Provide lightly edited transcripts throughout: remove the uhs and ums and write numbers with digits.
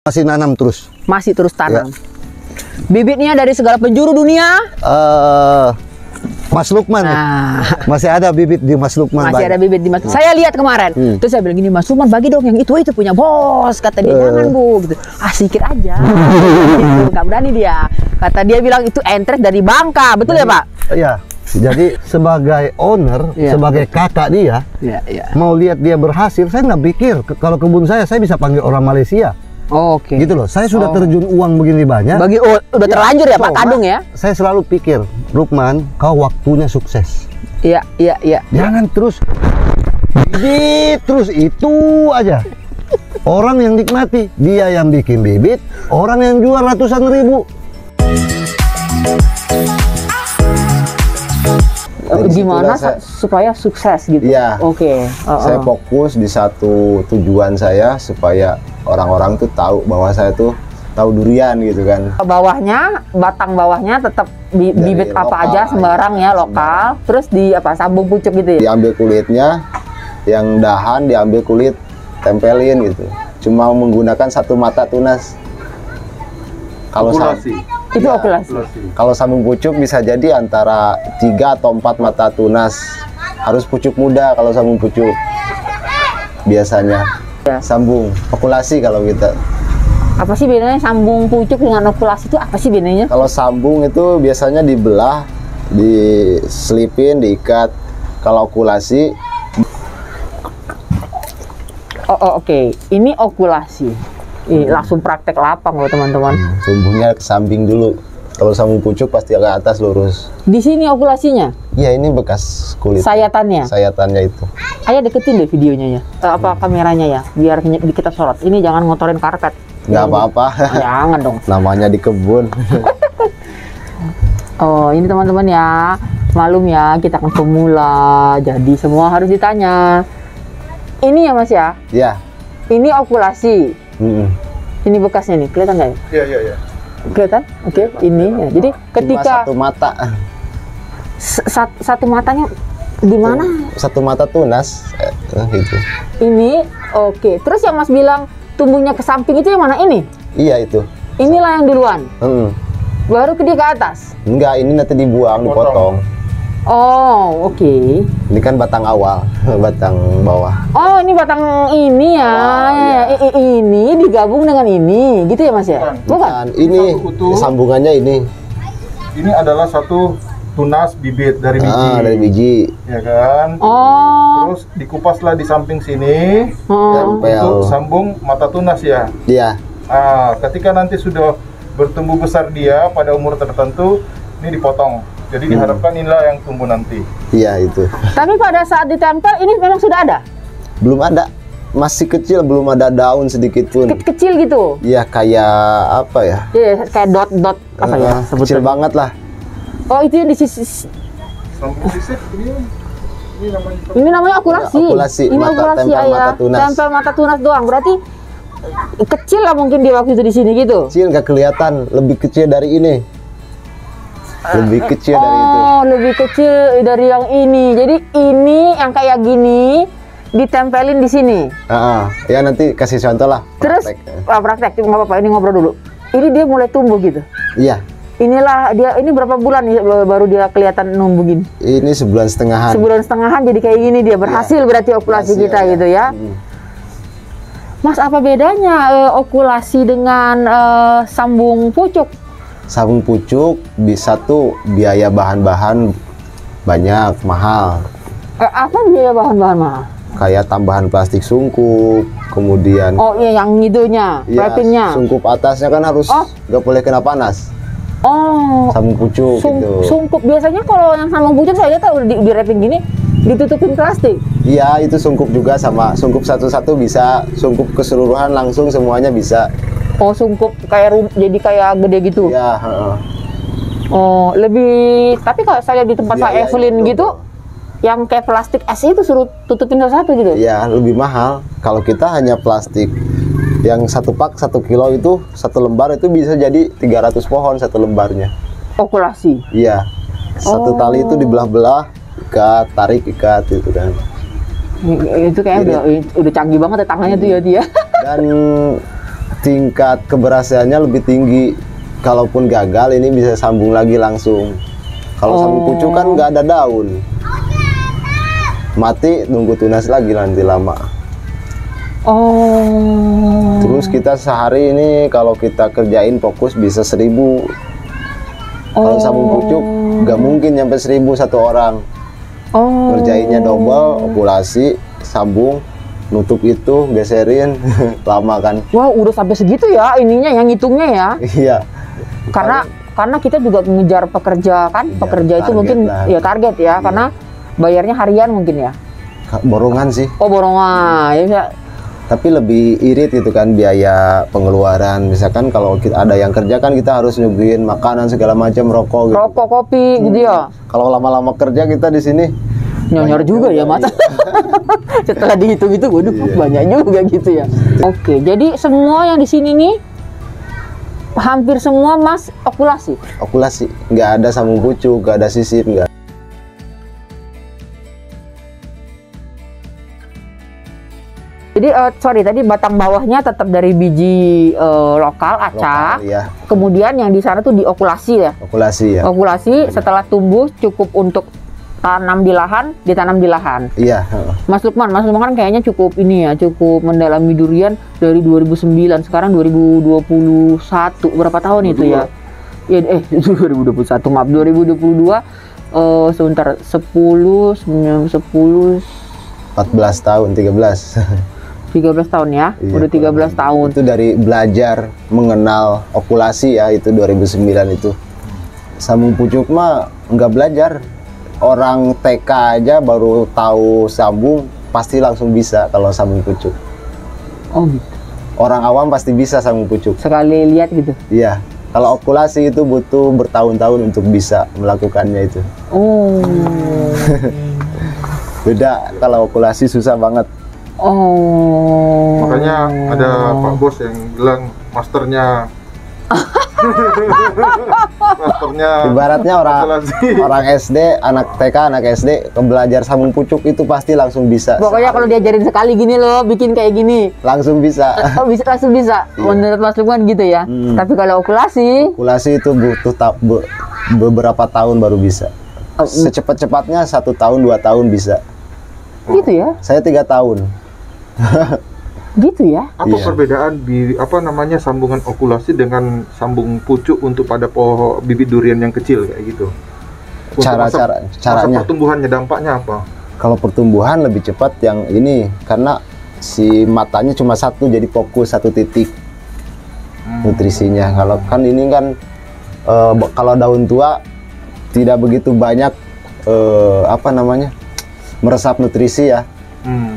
Masih nanam terus. Masih terus tanam. Ya. Bibitnya dari segala penjuru dunia. Mas Lukman. Nah. Masih ada bibit di Mas Lukman. Masih ada bibit di Mas. Saya lihat kemarin. Terus saya bilang gini, Mas Lukman bagi dong yang itu punya bos. Kata dia jangan Bu. Gitu. Sikit aja. Gitu. Gak berani dia. Kata dia bilang itu entres dari Bangka. Betul ya Pak? Iya. Jadi sebagai owner, sebagai kakak dia, mau lihat dia berhasil, saya nggak pikir kalau kebun saya bisa panggil orang Malaysia. Oke. Gitu loh. Saya sudah terjun uang begini banyak. Udah terlanjur ya Pak Kadung ya? Saya selalu pikir, Lukman, kau waktunya sukses. Iya. Jangan terus bibit terus itu aja. Orang yang nikmati, dia yang bikin bibit, orang yang jual ratusan ribu. Gimana supaya sukses gitu? Iya. Oke. Saya fokus di satu tujuan saya supaya orang-orang tuh tahu bahwa saya tuh tahu durian gitu kan. Bawahnya, batang bawahnya tetap bibit apa aja sembarang ya lokal. Terus di sambung pucuk gitu ya? Diambil kulitnya, yang dahan diambil kulit, tempelin gitu. Cuma menggunakan satu mata tunas. Kalau itu okulasi. Kalau sambung pucuk bisa jadi antara 3 atau 4 mata tunas. Harus pucuk muda kalau sambung pucuk. Biasanya. Ya. Sambung okulasi kalau kita. Apa sih bedanya sambung pucuk dengan okulasi itu apa sih bedanya? Kalau sambung itu biasanya dibelah, diselipin, diikat. Kalau okulasi Oke. Ini okulasi. Langsung praktek lapang loh teman-teman. tumbuhnya ke samping dulu. Kalau sambung pucuk pasti ke atas lurus. Di sini okulasinya? Iya, ini bekas kulit. Sayatannya? Sayatannya itu. Ayah deketin deh videonya ya. Kameranya ya, biar kita sorot. Ini jangan ngotorin karpet. Nggak apa-apa. Jangan dong. Namanya di kebun. Oh, ini teman-teman ya. Malum ya, kita kan pemula. Jadi semua harus ditanya. Ini ya Mas ya? Iya. Ini okulasi. Ini bekasnya nih, kelihatan nggak? Iya. Kelihatan? Oke, ini ya. Jadi ketika satu mata. Satu matanya di mana? Satu mata tunas. Gitu. Ini oke. Terus yang Mas bilang tumbuhnya ke samping itu yang mana ini? Iya itu. Inilah yang duluan. Baru dia ke atas. Enggak, ini nanti dibuang, dipotong. Oh, oke. Ini kan batang awal, batang bawah. Oh, ini batang ini ya. Ini digabung dengan ini, gitu ya Mas ya? Bukan. Ini sambungannya ini. Ini adalah satu tunas bibit dari biji. Dari biji. Ya kan? Oh. Terus dikupaslah di samping sini. Untuk sambung mata tunas ya. Iya. Ketika nanti sudah bertumbuh besar dia pada umur tertentu, ini dipotong. Jadi diharapkan inilah yang tumbuh nanti. Iya itu. Tapi pada saat ditempel ini memang sudah ada? Belum ada. Masih kecil, belum ada daun sedikit pun. Kecil gitu? Iya, kayak apa ya? Iya, kayak dot apa ya? Kecil banget lah. Oh, itu yang di sisi. Sambung sisik Ini namanya okulasi. Okulasi. Ini okulasi ya. Mata tunas. Tempel mata tunas doang. Berarti kecil lah mungkin di waktu itu di sini gitu. Kecil nggak kelihatan, lebih kecil dari ini. Lebih kecil dari itu. Oh, lebih kecil dari yang ini. Jadi ini yang kayak gini ditempelin di sini. Ya nanti kasih contoh lah. Terus praktek nggak apa-apa. Ini ngobrol dulu. Ini dia mulai tumbuh gitu. Iya. Inilah dia. Ini berapa bulan baru dia kelihatan numbuh gini? Ini 1,5 bulan. Sebulan setengahan jadi kayak gini dia berhasil berarti okulasi kita gitu ya. Mas, apa bedanya okulasi dengan sambung pucuk? Sambung pucuk bisa tuh biaya bahan-bahan banyak, mahal. Apa biaya bahan-bahan mahal? Kayak tambahan plastik sungkup, kemudian. Oh iya, yang itunya, wrappingnya. Sungkup atasnya kan harus nggak boleh kena panas. Oh. Sambung pucuk gitu. Sungkup biasanya kalau yang sambung pucuk saya lihat di wrapping gini ditutupin plastik. Iya, itu sungkup juga sama. Sungkup satu-satu bisa, sungkup keseluruhan langsung semuanya bisa. Oh, sungkup kayak jadi kayak gede gitu. Iya, Oh, lebih. Tapi kalau saya lihat di tempat Pak Evelyn gitu, yang kayak plastik es itu suruh tutupin satu gitu. Iya, lebih mahal. Kalau kita hanya plastik yang 1 pak 1 kilo itu 1 lembar itu bisa jadi 300 pohon 1 lembarnya. Okulasi. Iya. Satu tali itu dibelah-belah, tarik ikat gitu kan. Itu kayaknya udah canggih banget ya tangannya tuh ya dia. Dan tingkat keberhasilannya lebih tinggi. Kalaupun gagal ini bisa sambung lagi langsung. Kalau sambung pucuk kan nggak ada daun, mati nunggu tunas lagi nanti lama. Oh. Terus kita sehari ini kalau kita kerjain fokus bisa 1000. Kalau sambung pucuk nggak mungkin nyampe 1000 satu orang. Oh. Ngerjainnya double, ovulasi, sambung, nutup itu, geserin, lama kan. Wah, udah sampai segitu ya ininya yang ngitungnya ya. Iya. Karena kita juga mengejar pekerja kan, Iya, pekerja itu target mungkin lah. ya target ya, karena bayarnya harian mungkin ya. Borongan sih. Oh, borongan. Ya, Tapi lebih irit itu kan biaya pengeluaran. Misalkan kalau ada yang kerja kan kita harus nyuguhin makanan segala macam, rokok gitu. rokok, kopi gitu ya. Kalau lama-lama kerja kita di sini Nyonyor banyak juga ya mata. iya. Setelah dihitung itu, waduh Iya. banyak juga gitu ya. Oke, jadi semua yang di sini nih hampir semua Mas okulasi. Okulasi, nggak ada sambung pucuk, nggak ada sisip, nggak. Jadi sorry tadi batang bawahnya tetap dari biji lokal acak. Lokal, ya. Kemudian yang di sana tuh diokulasi ya. Okulasi ya. Okulasi setelah tumbuh cukup untuk tanam di lahan, ditanam di lahan. Iya. Mas Lukman kan kayaknya cukup ini ya, cukup mendalami durian dari 2009, sekarang 2021, berapa tahun itu ya? Ya 2021, maaf 2022, sebentar 10, 9, 10, 14 tahun, 13. 13 tahun ya, Iya, udah 13 tahun. Itu dari belajar mengenal okulasi ya, itu 2009 itu. Sambung pucuk mah nggak belajar. Orang TK aja baru tahu sambung, pasti langsung bisa kalau sambung pucuk. Oh gitu. Orang awam pasti bisa sambung pucuk. Sekali lihat gitu. Iya. Kalau okulasi itu butuh bertahun-tahun untuk bisa melakukannya itu. Oh. Beda, kalau okulasi susah banget. Oh. Makanya ada Pak Bos yang bilang masternya Ibaratnya orang okulasi. orang SD, anak TK, anak SD belajar sambung pucuk itu pasti langsung bisa. Pokoknya kalau diajarin sekali gini loh, bikin kayak gini. Langsung bisa. Oh, bisa langsung bisa. Iya. Menurut Mas Lukman gitu ya. Tapi kalau okulasi, Okulasi itu butuh beberapa tahun baru bisa. Secepat-cepatnya 1 tahun 2 tahun bisa. gitu ya. Saya 3 tahun. Gitu ya. Apa Iya. perbedaan sambungan okulasi dengan sambung pucuk untuk pada pohon bibit durian yang kecil kayak gitu? Untuk Caranya. masa pertumbuhannya dampaknya apa? Kalau pertumbuhan lebih cepat yang ini karena si matanya cuma satu, jadi fokus satu titik nutrisinya. Kalau kan ini kan kalau daun tua tidak begitu banyak meresap nutrisi ya.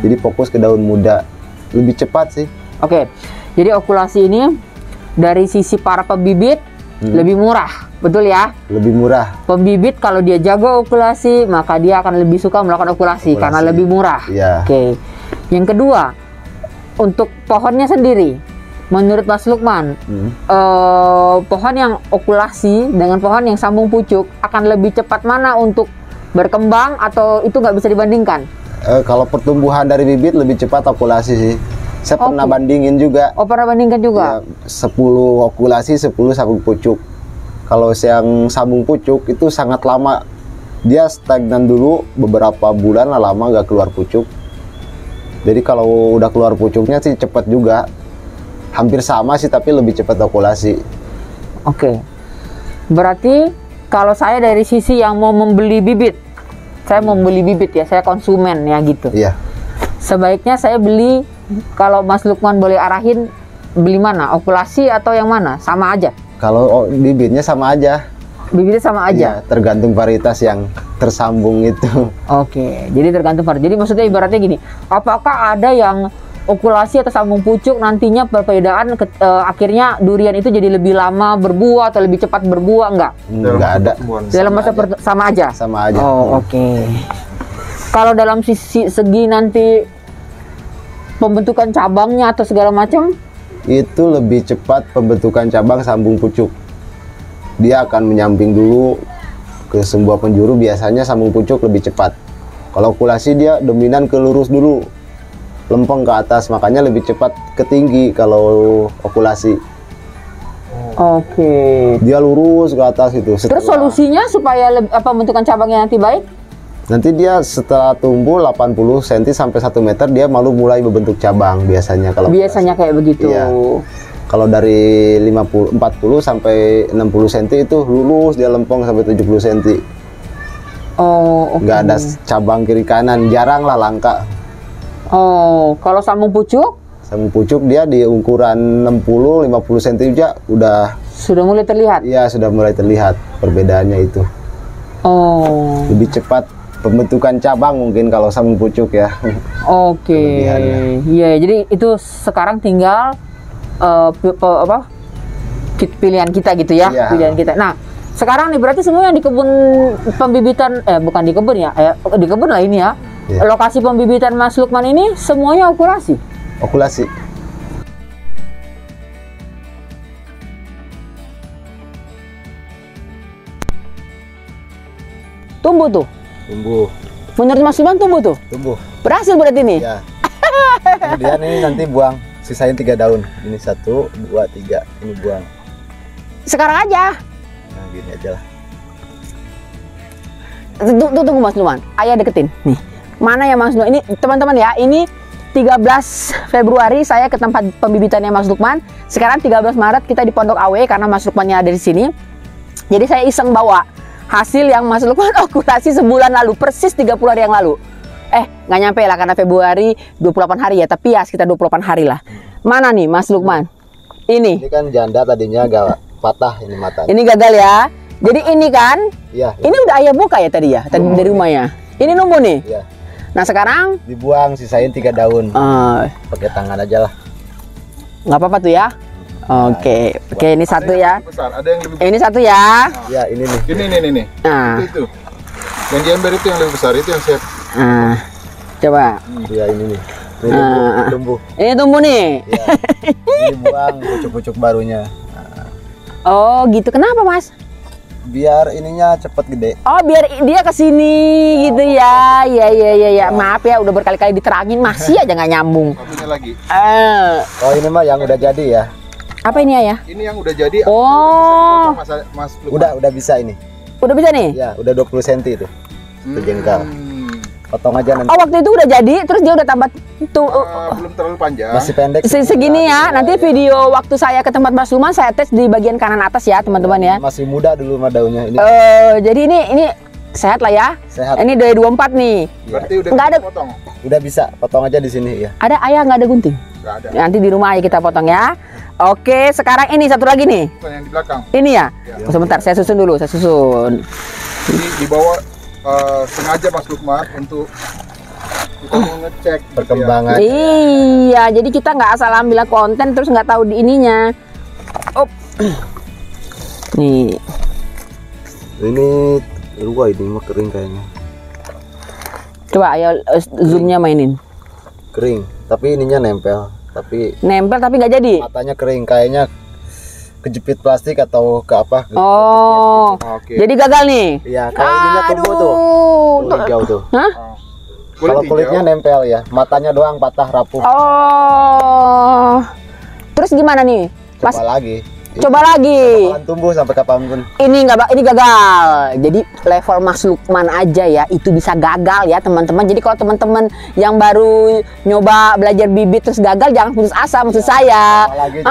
Jadi fokus ke daun muda, lebih cepat sih. Oke. Jadi okulasi ini dari sisi para pembibit lebih murah, betul ya? Lebih murah. Pembibit kalau dia jago okulasi, maka dia akan lebih suka melakukan okulasi karena lebih murah. Iya. Oke. Yang kedua, untuk pohonnya sendiri, menurut Mas Lukman, pohon yang okulasi dengan pohon yang sambung pucuk akan lebih cepat mana untuk berkembang atau itu nggak bisa dibandingkan? Kalau pertumbuhan dari bibit lebih cepat okulasi sih. Saya pernah Oke. bandingin juga. Oh, pernah bandingkan juga? Ya, 10 okulasi, 10 sambung pucuk. Kalau yang sambung pucuk itu sangat lama. Dia stagnan dulu beberapa bulan, lama nggak keluar pucuk. Jadi kalau udah keluar pucuknya sih cepat juga. Hampir sama sih, tapi lebih cepat okulasi. Oke. Berarti kalau saya dari sisi yang mau membeli bibit, saya mau beli bibit ya, saya konsumen ya gitu. Iya. Sebaiknya saya beli, kalau Mas Lukman boleh arahin, beli mana? Okulasi atau yang mana? Sama aja? Kalau bibitnya sama aja. Bibitnya sama aja? Iya, tergantung varietas yang tersambung itu. Oke, jadi tergantung varietas. Jadi maksudnya ibaratnya gini, apakah ada yang okulasi atau sambung pucuk nantinya perbedaan akhirnya durian itu jadi lebih lama berbuah atau lebih cepat berbuah? Enggak? Nggak ada. Dalam masa sama aja? Sama aja. Oh, oke. Kalau dalam segi nanti pembentukan cabangnya atau segala macam, Itu lebih cepat pembentukan cabang sambung pucuk. Dia akan menyamping dulu ke sebuah penjuru, biasanya sambung pucuk lebih cepat. Kalau okulasi dia dominan ke lurus dulu. lempeng ke atas, makanya lebih cepat ke tinggi kalau okulasi. Oke. Dia lurus ke atas itu. Terus solusinya supaya pembentukan cabangnya nanti baik? Nanti dia setelah tumbuh 80 cm sampai 1 meter dia mulai membentuk cabang biasanya kalau Biasanya kayak begitu. Iya. Kalau dari 40 sampai 60 cm itu lurus, dia lempeng sampai 70 cm. Oh, oke. Nggak ada cabang kiri kanan, jarang lah, langka. Oh, kalau sambung pucuk Sambung pucuk dia di ukuran 60-50 cm aja udah, sudah mulai terlihat. ya sudah mulai terlihat perbedaannya itu. Oh, Lebih cepat pembentukan cabang mungkin kalau sambung pucuk ya. oke. Kelebihannya. Iya, jadi itu sekarang tinggal pilihan kita gitu ya, Iya. pilihan kita. Nah, sekarang nih berarti semua yang di kebun pembibitan, bukan di kebun ya, di kebun lah ini ya. Iya. Lokasi pembibitan Mas Lukman ini semuanya okulasi. Okulasi. Tumbuh tuh. Tumbuh. Menurut Mas Lukman tumbuh tuh. Tumbuh. Berhasil berarti nih. Ya. Kemudian ini nanti buang, sisain 3 daun. Ini 1, 2, 3. Ini buang. Sekarang aja. Nah, gini aja lah. Tunggu Mas Lukman. Ayah deketin. Nih. Mana ya Mas Lukman? Ini teman-teman ya, ini 13 Februari saya ke tempat pembibitannya Mas Lukman. Sekarang 13 Maret kita di Pondok Awe karena Mas Lukmannya ada di sini. Jadi saya iseng bawa hasil yang Mas Lukman okulasi sebulan lalu, persis 30 hari yang lalu. Nggak nyampe lah karena Februari 28 hari ya, tapi ya sekitar 28 hari lah. Mana nih Mas Lukman? Ini Ini. kan janda tadinya agak patah ini matanya. Ini gagal ya. Jadi ini kan, Iya. ini udah ayah buka ya tadi ya, tadi dari rumahnya. Ini numbuh nih. Iya. Nah sekarang Dibuang, sisain 3 daun. Pakai tangan aja lah. nggak apa-apa tuh ya. Oke, ini satu ya. Besar, ada yang lebih Ini satu ya. Ya, ini nih. ini. Nah, Itu. Yang di ember itu yang lebih besar, itu yang saya coba. Ya, ini nih. Ini Ah. tumbuh. Ini tumbuh nih. Ya. Ini buang pucuk-pucuk barunya. Oh gitu. Kenapa Mas? Biar ininya cepet gede. Oh biar dia kesini gitu ya. Ya. Maaf ya, udah berkali-kali diterangin masih aja nggak nyambung. satunya lagi. Oh, ini mah yang udah jadi ya. Apa ini ayah? Ini yang udah jadi. Oh. Mas Lukman. Udah bisa ini. Udah bisa nih? Ya, udah 20 cm itu. Itu jengkal. Potong aja nanti. Oh waktu itu udah jadi, terus dia udah tambah tuh Belum terlalu panjang. Masih pendek. segini ya. Nanti video waktu saya ke tempat Mas Lukman saya tes di bagian kanan atas ya teman-teman ya. Masih muda dulu mah daunnya ini. Jadi ini sehat lah ya. Sehat. Ini dari 24 nih. Berarti udah Nggak bisa ada- potong. Udah bisa, potong aja di sini ya. Ada ayah nggak ada gunting? Nggak ada. Nanti di rumah aja kita potong ya. Oke, sekarang ini satu lagi nih. Bukan yang di belakang. Ini ya. Ya. Sebentar, saya susun dulu, saya susun. Ini dibawa sengaja Mas Lukman untuk kita mau ngecek gitu ya. Perkembangan. Iya, jadi kita nggak asal ambil konten terus nggak tahu di ininya. Op. Nih, Ini luar ini mah kering kayaknya. coba ayo zoomnya mainin. Kering, tapi ininya nempel. Tapi Nempel tapi nggak jadi. matanya kering, kayaknya kejepit plastik atau ke apa? Oh, Oke. jadi gagal nih. Iya, kalau ininya tumbuh tuh. Tuh, hijau tuh. Hah? Kalau kulitnya nempel ya, matanya doang patah rapuh. Oh, terus gimana nih? Mas, Coba lagi. coba lagi. Bakalan tumbuh sampai kapanpun. Ini gagal. Jadi level Mas Lukman aja ya itu bisa gagal ya teman-teman. Jadi kalau teman-teman yang baru nyoba belajar bibit terus gagal jangan putus asa maksud saya. lagi.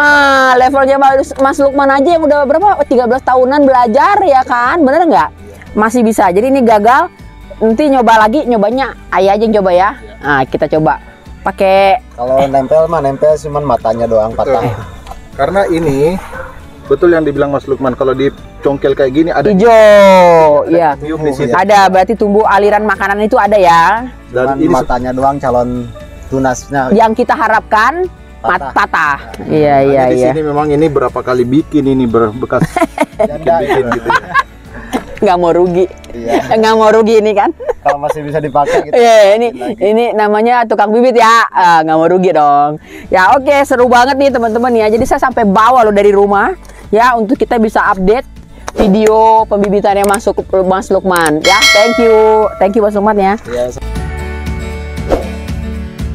Levelnya Mas Lukman aja yang udah berapa 13 tahunan belajar ya kan, bener nggak? Masih bisa. Jadi ini gagal. Nanti nyoba lagi, nyobanya ayah aja yang coba ya. Nah kita coba pakai Kalau nempel mah nempel cuman matanya doang patah. Karena ini betul yang dibilang Mas Lukman, kalau dicongkel kayak gini ada hijau. Iya. tiup di sini. Ada berarti tumbuh aliran makanan itu ada ya. Dan ini matanya doang calon tunasnya. Yang kita harapkan patah. Iya. di sini memang ini berapa kali bikin ini bekas Janda bikin gitu. gitu. Nggak mau rugi. Iya. Nggak mau rugi ini kan. Kalau masih bisa dipakai gitu. Iya, ini namanya tukang bibit ya. Nggak mau rugi dong. Ya oke, seru banget nih teman-teman ya. Jadi saya sampai bawa loh dari rumah ya untuk kita bisa update video pembibitannya Mas Lukman ya. Thank you Mas Lukman ya. Iya.